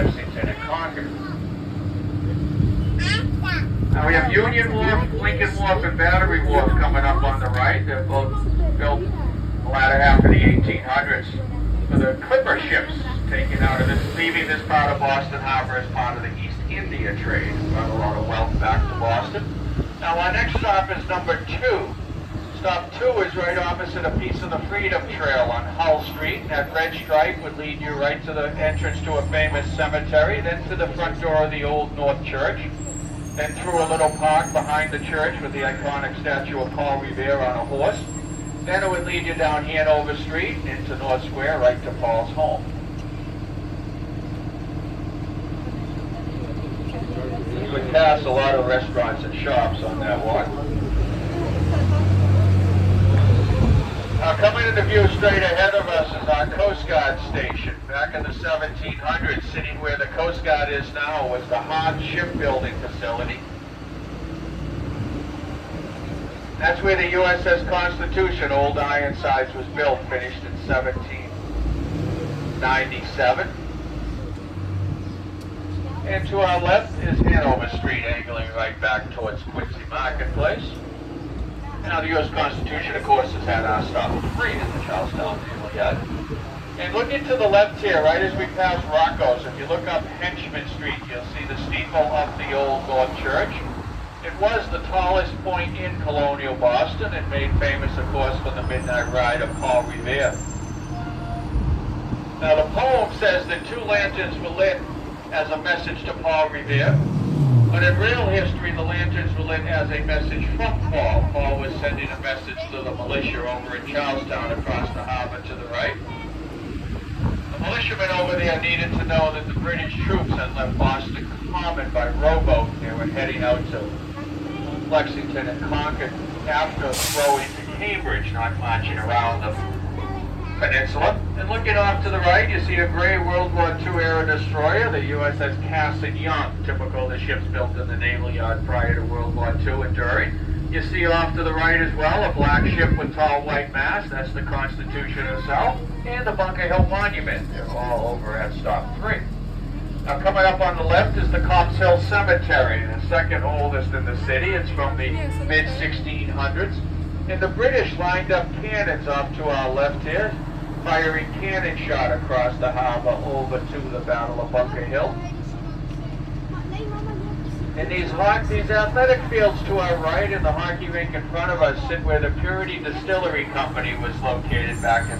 Lexington and Concord. Now we have Union Wharf, Lincoln Wharf, and Battery Wharf coming up on the right. They're both built the latter half of the 1800s for the clipper ships taken out of this, leaving this part of Boston Harbor as part of the East India trade. Brought a lot of wealth back to Boston. Now our next stop is number 2. Stop 2 is right opposite a piece of the Freedom Trail on Hull Street. That red stripe would lead you right to the entrance to a famous cemetery, then to the front door of the Old North Church, then through a little park behind the church with the iconic statue of Paul Revere on a horse. Then it would lead you down Hanover Street into North Square right to Paul's home. You would pass a lot of restaurants and shops on that walk. Now coming into view straight ahead of us is our Coast Guard station. Back in the 1700s, sitting where the Coast Guard is now, was the Hart Shipbuilding Facility. That's where the USS Constitution, Old Ironsides, was built, finished in 1797. And to our left is Hanover Street, angling right back towards Quincy Marketplace. Now the U.S. Constitution, of course, has had our stop 3 in the Charlestown Naval Yard. And looking to the left here, right as we pass Rocco's, if you look up Henchman Street, you'll see the steeple of the Old North Church. It was the tallest point in colonial Boston and made famous, of course, for the midnight ride of Paul Revere. Now the poem says that 2 lanterns were lit as a message to Paul Revere. But in real history, the lanterns were lit as a message from Paul. Paul was sending a message to the militia over in Charlestown across the harbor to the right. The militiamen over there needed to know that the British troops had left Boston Common by rowboat. They were heading out to Lexington and Concord after rowing to Cambridge, not marching around the peninsula. And looking off to the right, you see a gray World War II era destroyer, the USS Cass and Young, typical of the ships built in the Naval Yard prior to World War II and during. You see off to the right as well a black ship with tall white masts, that's the Constitution herself, and the Bunker Hill Monument. They're all over at stop 3. Now coming up on the left is the Copp's Hill Cemetery, the second oldest in the city. It's from the mid-1600s. And the British lined up cannons off to our left here, firing cannon shot across the harbor over to the Battle of Bunker Hill. And these athletic fields to our right and the hockey rink in front of us sit where the Purity Distillery Company was located back in